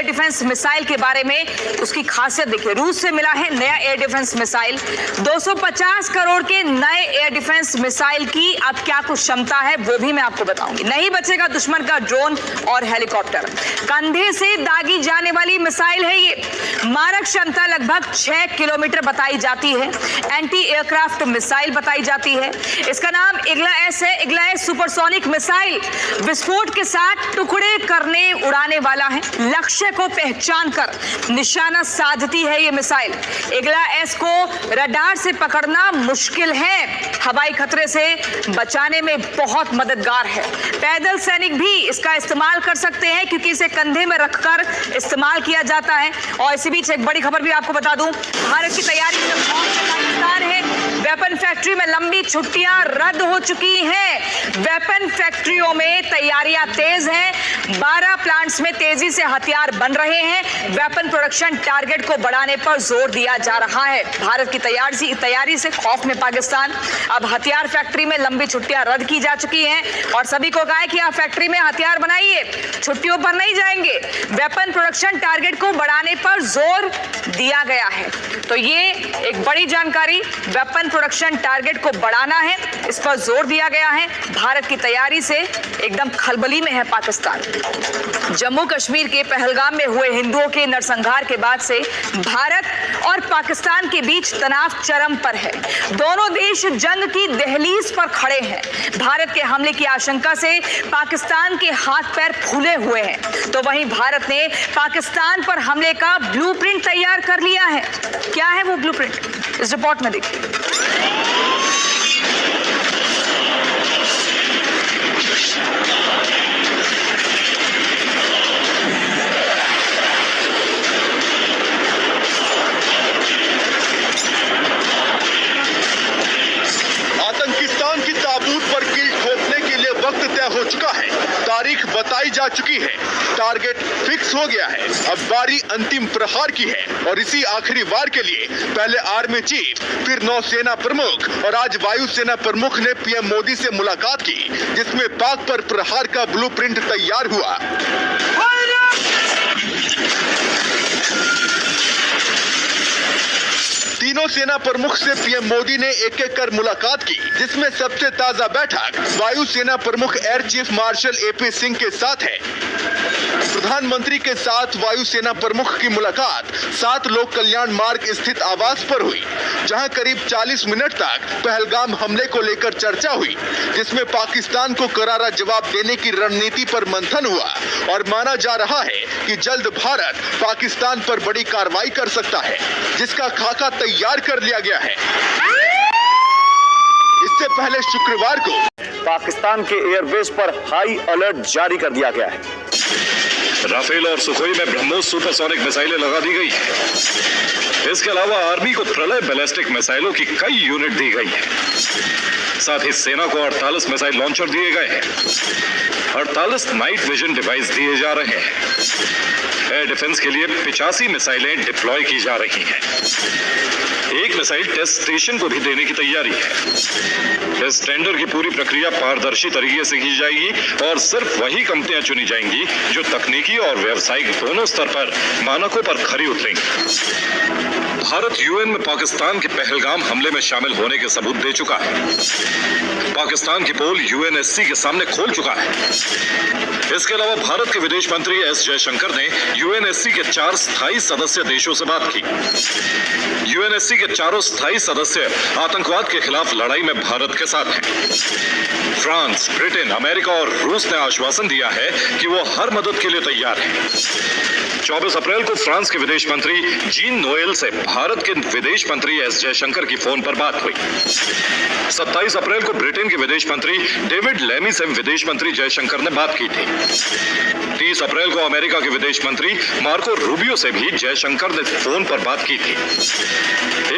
Defence missile के बारे में उसकी खासियत देखिए। रूस से मिला है नया एयर डिफेंस मिसाइल। 250 करोड़ के नए एयर डिफेंस मिसाइल की अब क्या कुछ क्षमता है वो भी मैं आपको बताऊंगी। नहीं बचेगा दुश्मन का ड्रोन और हेलीकॉप्टर। कंधे से दागी जाने वाली मिसाइल है ये। मारक क्षमता लगभग 6 किलोमीटर बताई जाती है। एंटी एयरक्राफ्ट मिसाइल बताई जाती है। इसका नाम इग्ला एस है। इग्ला एस सुपरसोनिक मिसाइल विस्फोट के साथ टुकड़े करने उड़ाने वाला है। लक्ष्य को पहचान कर निशाना साधती है ये मिसाइल। इग्ला एस को रडार से पकड़ना मुश्किल है। हवाई खतरे से बचाने में बहुत मददगार है। पैदल सैनिक भी इसका इस्तेमाल कर सकते हैं क्योंकि इसे कंधे में रखकर इस्तेमाल किया जाता है। और इसी बीच एक बड़ी खबर भी आपको बता दूं, भारत की तैयारी में पाकिस्तान है। वेपन फैक्ट्री में लंबी छुट्टियां रद्द हो चुकी हैं। वेपन फैक्ट्रियों में तैयारियां तेज हैं। 12 प्लांट्स में तेजी से हथियार बन रहे हैं। वेपन प्रोडक्शन टारगेट को बढ़ाने पर जोर दिया जा रहा है। भारत की तैयारी से खौफ में पाकिस्तान। अब हथियार फैक्ट्री में लंबी छुट्टियां रद्द की जा चुकी हैं और सभी को कहा है कि आप फैक्ट्री में हथियार बनाइए, छुट्टियों पर नहीं जाएंगे। वेपन प्रोडक्शन टारगेट को बढ़ाने पर जोर दिया गया है। तो ये एक बड़ी जानकारी, वेपन प्रोडक्शन टारगेट को बढ़ाना है, इस पर जोर दिया गया है। भारत की तैयारी से एकदम खलबली में है पाकिस्तान। जम्मू कश्मीर के पहलगाम में हुए हिंदुओं के नरसंहार के बाद से भारत और पाकिस्तान के बीच तनाव चरम पर है। दोनों देश जंग की दहलीज पर खड़े हैं। भारत के हमले की आशंका से पाकिस्तान के हाथ पैर फूले हुए हैं। तो वहीं भारत ने पाकिस्तान पर हमले का ब्लूप्रिंट तैयार कर लिया है। क्या है वो ब्लूप्रिंट, इस रिपोर्ट में देखिए। हो चुका है, तारीख बताई जा चुकी है, टारगेट फिक्स हो गया है। अब बारी अंतिम प्रहार की है और इसी आखिरी वार के लिए पहले आर्मी चीफ, फिर नौसेना प्रमुख और आज वायुसेना प्रमुख ने पीएम मोदी से मुलाकात की, जिसमें पाक पर प्रहार का ब्लूप्रिंट तैयार हुआ। तीनों सेना प्रमुख से पीएम मोदी ने एक एक कर मुलाकात की, जिसमें सबसे ताजा बैठक वायुसेना प्रमुख air chief marshal AP Singh के साथ है। प्रधानमंत्री के साथ वायुसेना प्रमुख की मुलाकात 7 लोक कल्याण मार्ग स्थित आवास पर हुई, जहां करीब 40 मिनट तक पहलगाम हमले को लेकर चर्चा हुई, जिसमें पाकिस्तान को करारा जवाब देने की रणनीति पर मंथन हुआ और माना जा रहा है कि जल्द भारत पाकिस्तान पर बड़ी कार्रवाई कर सकता है, जिसका खाका तैयार कर लिया गया है। इससे पहले शुक्रवार को पाकिस्तान के एयरबेस पर हाई अलर्ट जारी कर दिया गया है। राफेल और सुखोई में ब्रह्मोस सुपरसोनिक मिसाइलें लगा दी गई हैं। इसके अलावा आर्मी को प्रलय बैलिस्टिक मिसाइलों की कई यूनिट दी गई हैं। साथ ही सेना को 48 मिसाइल लॉन्चर दिए गए हैं। 48 नाइट विजन डिवाइस दिए जा रहे हैं। एयर डिफेंस के लिए 85 मिसाइलें डिप्लॉय की जा रही हैं। एक मिसाइल टेस्ट स्टेशन को भी देने की तैयारी है। इस टेंडर की पूरी प्रक्रिया पारदर्शी तरीके से की जाएगी और सिर्फ वही कंपनियां चुनी जाएंगी जो तकनीकी और व्यावसायिक दोनों स्तर पर मानकों पर खरी उतरेंगी। भारत यूएन में पाकिस्तान के पहलगाम हमले में शामिल होने के सबूत दे चुका है। पाकिस्तान की पोल यूएनएससी के सामने खोल चुका है। इसके अलावा भारत के विदेश मंत्री एस जयशंकर ने यूएनएससी के 4 स्थायी सदस्य देशों से बात की। यूएनएससी के चारों स्थायी सदस्य आतंकवाद के खिलाफ लड़ाई में भारत के साथ हैं। फ्रांस, ब्रिटेन, अमेरिका और रूस ने आश्वासन दिया है कि वो हर मदद के लिए तैयार हैं। 24 अप्रैल को फ्रांस के विदेश मंत्री जीन नोएल से भारत के विदेश मंत्री एस जयशंकर की फोन पर बात हुई। 27 अप्रैल को ब्रिटेन के विदेश मंत्री डेविड लेमी से विदेश मंत्री जयशंकर ने बात की थी। 30 अप्रैल को अमेरिका के विदेश मंत्री मार्को रूबियो से भी जयशंकर ने फोन पर बात की थी।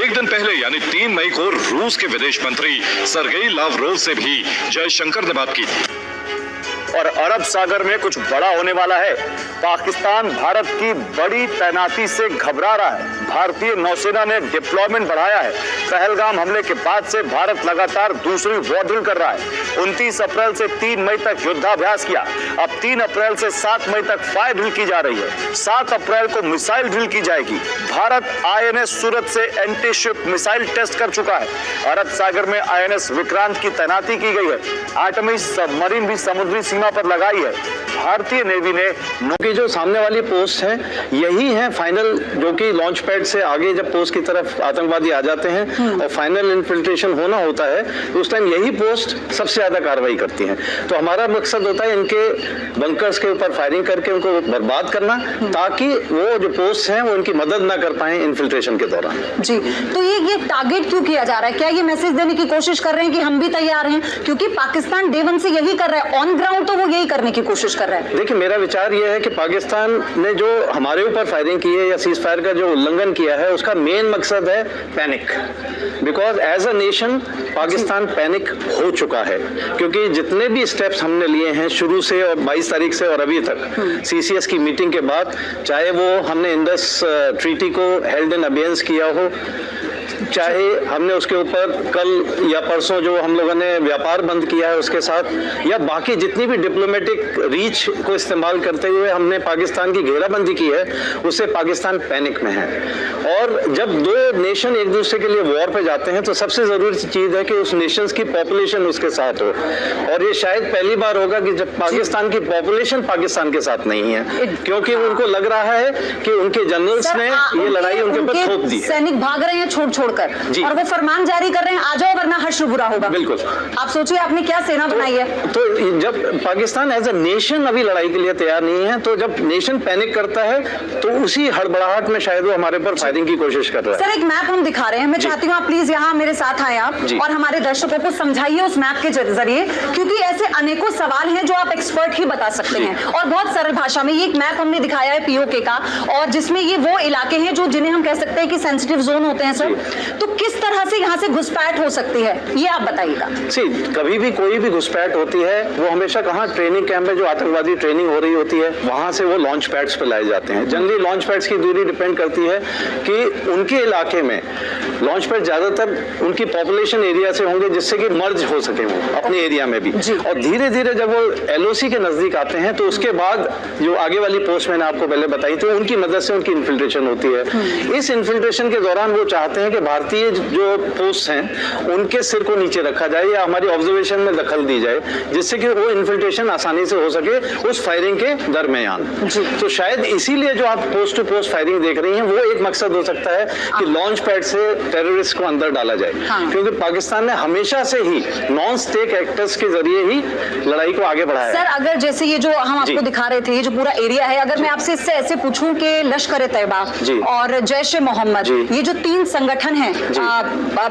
एक दिन पहले यानी 3 मई को रूस के विदेश मंत्री सर्गेई लावरोव से भी जयशंकर ने बात की थी। और अरब सागर में कुछ बड़ा होने वाला है। पाकिस्तान भारत की बड़ी तैनाती से घबरा रहा है। भारतीय नौसेना ने डिप्लॉयमेंट बढ़ाया है। पहलगाम हमले के बाद से भारत लगातार दूसरी वॉर ड्रिल कर रहा है। 29 अप्रैल से 3 मई तक युद्धाभ्यास किया। अब 3 अप्रैल से 7 मई तक फायर ड्रिल की जा रही है। 7 अप्रैल को मिसाइल ड्रिल की जाएगी। भारत INS सूरत से एंटी शिप मिसाइल टेस्ट कर चुका है। अरब सागर में INS विक्रांत की तैनाती की गई है। एटमी सबमरीन भी समुद्री सीमा पर लगाई है। भारतीय नेवी ने की जो सामने वाली पोस्ट है यही है फाइनल, जो कि लॉन्च पैड से आगे जब पोस्ट की तरफ आतंकवादी आ जाते हैं और फाइनल इन्फिल्ट्रेशन होना होता है तो उस टाइम यही पोस्ट सबसे ज्यादा कार्रवाई करती है। तो हमारा मकसद होता है इनके बंकर्स के ऊपर फायरिंग करके उनको बर्बाद करना, ताकि वो जो पोस्ट हैं वो इनकी मदद ना कर पाए इन्फिल्ट्रेशन के दौरान। जी, तो ये टारगेट क्यों किया जा रहा है? क्या ये मैसेज देने की कोशिश कर रहे हैं कि हम भी तैयार हैं? क्योंकि पाकिस्तान डे वन से यही कर रहा है, ऑन ग्राउंड तो वो यही करने की कोशिश कर रहा है। देखिए, मेरा विचार ये है कि पाकिस्तान ने जो हमारे ऊपर फायरिंग की है या सीज फायर का जो उल्लंघन किया है उसका मेन मकसद है panic. Because as a nation Pakistan panic हो चुका है, क्योंकि जितने भी स्टेप्स हमने लिए हैं शुरू से और 22 तारीख से और अभी तक CCS की मीटिंग के बाद, चाहे वो हमने इंडस ट्रीटी को हेल्ड इन अबेयंस किया हो, चाहे हमने उसके ऊपर कल या परसों जो हम लोगों ने व्यापार बंद किया है उसके साथ, या बाकी जितनी भी डिप्लोमेटिक रीच को इस्तेमाल करते हुए हमने पाकिस्तान की घेराबंदी की है, उससे पाकिस्तान पैनिक में है। और जब दो नेशन एक दूसरे के लिए वॉर पे जाते हैं तो सबसे जरूरी चीज है कि उस नेशंस की पॉपुलेशन उसके साथ हो, और ये शायद पहली बार होगा कि जब पाकिस्तान की पॉपुलेशन पाकिस्तान के साथ नहीं है, क्योंकि उनको लग रहा है कि उनके जनरल्स ने ये लड़ाई उनके ऊपर थोप दी है। सैनिक भाग रहे हैं छोड़ छोड़कर और वो फरमान जारी कर रहे हैं, आ जाओ वरना हश्र बुरा होगा। बिल्कुल, आप सोचिए आपने क्या सेना बनाई है। तो जब पाकिस्तान एज अ नेशन अभी लड़ाई के लिए तैयार नहीं है, तो जब नेशन पैनिक करता है तो उसी हड़बड़ाहट में शायद वो हमारे ऊपर फायरिंग की कोशिश कर रहा है। सर, एक मैप हम दिखा रहे हैं, मैं चाहती हूँ आप प्लीज यहाँ मेरे साथ आए आप और हमारे दर्शकों को समझाइए उस मैप के जरिए, क्योंकि ऐसे अनेकों सवाल हैं जो आप एक्सपर्ट ही बता सकते हैं और बहुत सरल भाषा में। ये एक मैप हमने दिखाया है POK का, और जिसमें ये वो इलाके हैं जो जिन्हें हम कह सकते हैं कि सेंसिटिव जोन होते हैं सर। तो किस तरह से यहाँ से घुसपैठ हो सकती है ये आप बताइएगा। कभी भी कोई भी घुसपैठ होती है वो हमेशा कहाँ ट्रेनिंग कैंप में जो आतंकवादी ट्रेनिंग हो रही होती है वहां से वो लॉन्च पैड्स पे लाए जाते हैं। जनरली लॉन्च पैड्स की दूरी डिपेंड करती है कि उनके इलाके में लॉन्च पैड ज्यादातर उनकी पॉपुलेशन एरिया से होंगे, जिससे कि मर्ज हो सके वो अपने एरिया में भी। और धीरे धीरे जब वो LOC के नजदीक आते हैं तो उसके बाद जो आगे वाली पोस्ट मैंने आपको पहले बताई थी उनकी मदद से उनकी इन्फिल्ट्रेशन होती है। इस इन्फिल्ट्रेशन के दौरान वो चाहते हैं कि भारतीय जो पोस्ट हैं उनके सिर को नीचे रखा जाए या हमारी ऑब्जर्वेशन में दखल दी जाए, जिससे कि वो इन्फिल्ट्रेशन आसानी से हो सके उस फायरिंग के दरमियान। तो शायद इसीलिए जो आप पोस्ट टू पोस्ट फायरिंग देख रही हैं वो एक मकसद हो सकता है कि लॉन्च पैड से टेररिस्ट को अंदर डाला जाए, क्योंकि पाकिस्तान ने हमेशा से ही नॉन स्टेट एक्टर्स के जरिए ही लड़ाई को आगे बढ़ाया। सर, अगर जैसे ये जो हम आपको दिखा रहे थे ये जो पूरा एरिया है, अगर मैं आपसे इससे ऐसे पूछूं कि लश्कर तैयबा और जैश-ए-मोहम्मद, ये जो 3 संगठन हैं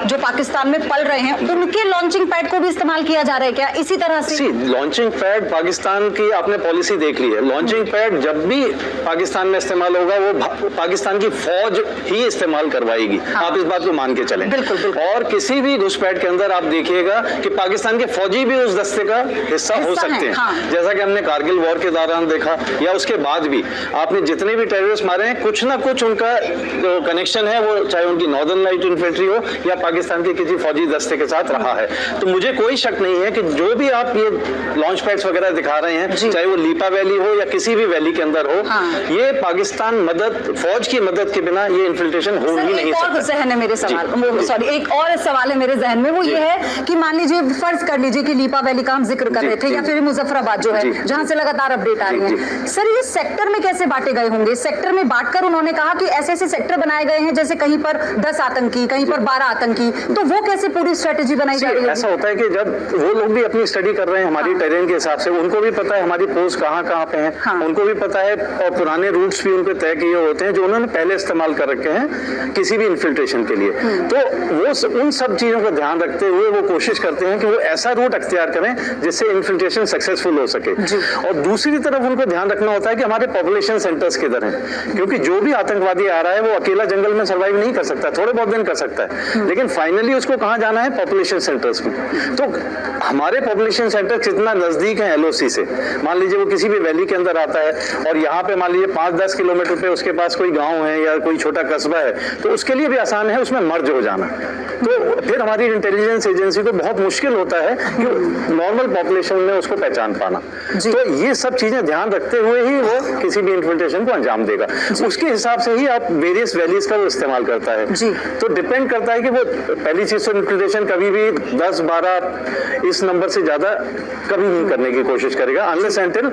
जो पाकिस्तान में पल रहे हैं, उनके लॉन्चिंग पैड को भी इस्तेमाल किया जा रहा है क्या इसी तरह से? लॉन्चिंग पैड पाकिस्तान की आपने पॉलिसी देख ली है। लॉन्चिंग पैड जब भी पाकिस्तान में इस्तेमाल होगा वो पाकिस्तान की फौज ही इस्तेमाल करवाएगी। आप इस बात को मान के चलें। बिल्कुल। और किसी भी घुसपैठ के अंदर आप देखिएगा कि पाकिस्तान के फौजी भी उस दस्ते का हिस्सा हो सकते हैं। जैसा कि हमने कारगिल वॉर के दौरान देखा या उसके बाद भी आपने जितने भी टेररिस्ट मारे हैं, कुछ ना कुछ उनका जो कनेक्शन है वो चाहे उनकी नॉर्दर्न लाइट इन्फेंट्री हो या पाकिस्तान के किसी फौजी दस्ते के साथ रहा है। तो मुझे कोई शक नहीं है कि जो भी आप ये लॉन्च पैड्स वगैरह दिखा रहे हैं, चाहे वो लीपा वैली हो या किसी भी वैली के अंदर हो, ये पाकिस्तान फौज की मदद के बिना ये इन्फिल्ट्रेशन हो ही नहीं सकता। जहन है मेरे सवाल, सॉरी एक और सवाल है मेरे जहन में, वो ये है कि मान लीजिए फर्ज कर लीजिए कि लीपा वैली का हम जिक्र कर रहे थे या फिर मुजफ्फराबाद जो है जहां से लगातार अपडेट आ रही है। सर, ये सेक्टर में कैसे बांटे गए होंगे? सेक्टर में बांटकर उन्होंने कहा कि ऐसे ऐसे सेक्टर बनाए गए हैं, जैसे कहीं पर 10 आतंकी, कहीं पर 12 आतंकी, तो वो कैसे पूरी स्ट्रेटेजी बनाई जा रही है? ऐसा होता है कि जब वो लोग भी अपनी स्टडी कर रहे हैं हमारी टेरेन के हिसाब से, उनको भी पता है हमारी पोस्ट कहाँ पे है, उनको भी पता है और पुराने रूट्स भी उनको तय किए होते हैं जो उन्होंने पहले इस्तेमाल कर रखे हैं किसी भी इन्फिल्ट्रेशन के लिए। तो वो उन सब चीजों का ध्यान रखते हुए वो कोशिश करते हैं कि वो ऐसा रूट अख्तियार करें जिससे इन्फिल्ट्रेशन सक्सेसफुल हो सके। और दूसरी तरफ उनको ध्यान रखना होता है कि हमारे पॉपुलेशन सेंटर्स किधर हैं, क्योंकि जो भी आतंकवादी आ रहा है वो अकेला जंगल में सर्वाइव नहीं कर सकता, थोड़े बहुत दिन कर सकता है, लेकिन फाइनली उसको कहाँ जाना है? पॉपुलेशन सेंटर्स में। तो हमारे पॉपुलेशन सेंटर कितना नजदीक है एलओसी से, मान लीजिए वो किसी भी वैली के अंदर आता है और यहाँ पे मान लीजिए 5-10 किलोमीटर पे उसके पास कोई गांव है या कोई छोटा कस्बा है, तो उसके लिए भी आसान है उसमें मर्ज हो जाना। तो फिर हमारी इंटेलिजेंस एजेंसी को बहुत मुश्किल होता है कि नॉर्मल पॉपुलेशन में उसको पहचान पाना। तो ये सब चीजें ध्यान रखते हुए ही वो किसी भी इन्फिल्ट्रेशन को अंजाम देगा, उसके हिसाब से ही आप वेरियस वैलीज का वो इस्तेमाल करता है। तो डिपेंड करता है कि वो पहली चीज तो इन्फिल्ट्रेशन कभी भी 10-12 इस नंबर से ज्यादा कभी नहीं करने की कोशिश करेगा, अनलेस एंटिल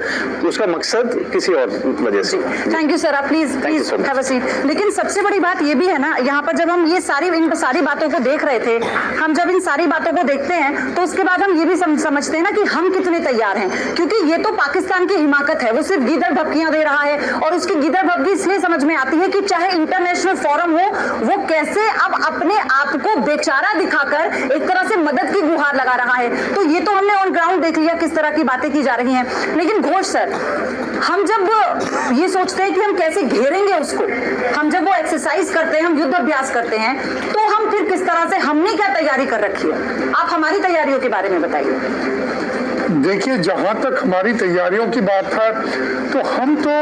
उसका मकसद किसी और वजह से। थैंक यू सर, आप प्लीज हैव अ सीट। लेकिन सबसे बड़ी बात ये भी है ना, यहाँ पर जब हम ये इन सारी बातों को देख रहे थे, हम जब इन सारी बातों को देखते हैं तो उसके बाद हम ये भी समझते हैं ना कि हम कितने तैयार हैं, क्योंकि ये तो पाकिस्तान की हिमाकत है, वो सिर्फ गीदड़ भपकियां दे रहा है। और उसकी गीदड़ भपकी इसलिए समझ में आती है कि चाहे इंटरनेशनल फोरम हो, वो कैसे अब अपने आप को बेचारा दिखाकर एक तरह से मदद की गुहार लगा रहा है। तो ये तो हमने ऑन ग्राउंड देख लिया किस तरह की बातें की जा रही हैं। लेकिन घोष सर, हम जब ये सोचते हैं कि हम कैसे घेरेंगे उसको, हम जब वो एक्सरसाइज करते हैं, हम युद्ध अभ्यास करते हैं, तो हम फिर किस तरह से, हमने क्या तैयारी कर रखी है? आप हमारी तैयारियों के बारे में बताइए। देखिए, जहां तक हमारी तैयारियों की बात है तो हम तो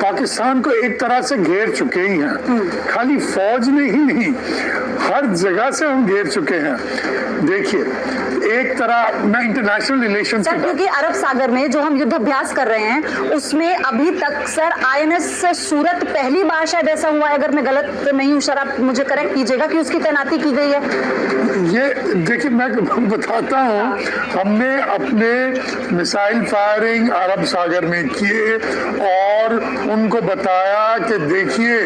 पाकिस्तान को एक तरह से घेर चुके ही हैं। खाली फौज में ही नहीं, हर जगह से हम घेर चुके हैं। देखिए, एक तरह मैं इंटरनेशनल रिलेशंस सर, क्योंकि अरब सागर में जो हम युद्ध अभ्यास कर रहे हैं उसमें अभी तक सर INS सूरत पहली बार शायद ऐसा हुआ है, अगर मैं गलत नहीं हूँ सर आप मुझे करेक्ट कीजिएगा, कि उसकी तैनाती की गई है। ये देखिए, मैं बताता हूँ, हमने अपने मिसाइल फायरिंग अरब सागर में किए और उनको बताया कि देखिए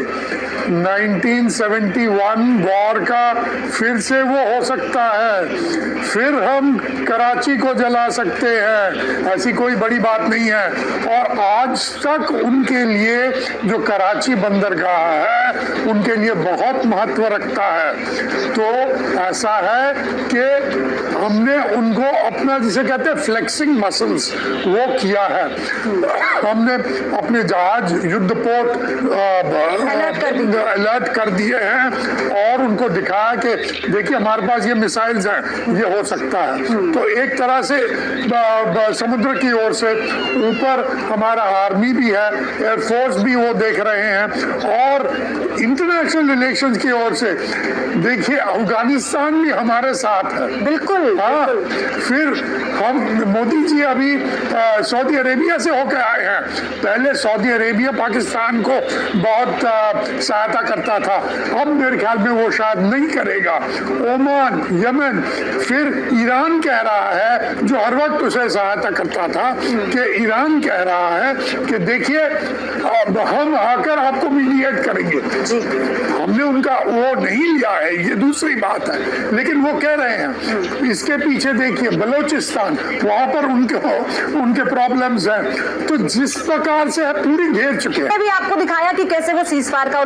1971 वॉर का फिर से वो हो सकता है, फिर हम कराची को जला सकते हैं, ऐसी कोई बड़ी बात नहीं है। और आज तक उनके लिए जो कराची बंदरगाह है उनके लिए बहुत महत्व रखता है। तो ऐसा है कि हमने उनको अपना जिसे कहते हैं फ्लेक्सिंग मसल्स वो किया है। हमने अपने जहाज युद्ध पोर्ट अलर्ट कर दिए हैं और उनको दिखाया कि देखिए हमारे पास ये मिसाइल्स हैं, ये हो सकता है। तो एक तरह से समुद्र की ओर से ऊपर हमारा आर्मी भी है, एयरफोर्स भी वो देख रहे हैं, और इंटरनेशनल रिलेशंस की ओर से देखिए अफगानिस्तान भी हमारे साथ है। बिल्कुल। हाँ, फिर हम मोदी जी अभी सऊदी अरेबिया से होकर आए हैं। पहले सऊदी अरेबिया पाकिस्तान को बहुत सहायता करता था, अब मेरे ख्याल में वो शायद नहीं करेगा। ओमान, यमन, फिर ईरान कह रहा है, जो हर वक्त उसे सहायता करता था, कि ईरान कह रहा है कि देखिए अब हम आकर आपको मीडिएट करेंगे। हमने उनका वो नहीं लिया है, ये दूसरी बात है, लेकिन वो कह रहे हैं। इसके पीछे देखिए बलोचिस्तान, वहां पर उनके प्रॉब्लम्स हैं। तो जिस प्रकार से पूरी घेर चुके हैं। भी आपको दिखाया कि कैसे वो सीज़फायर का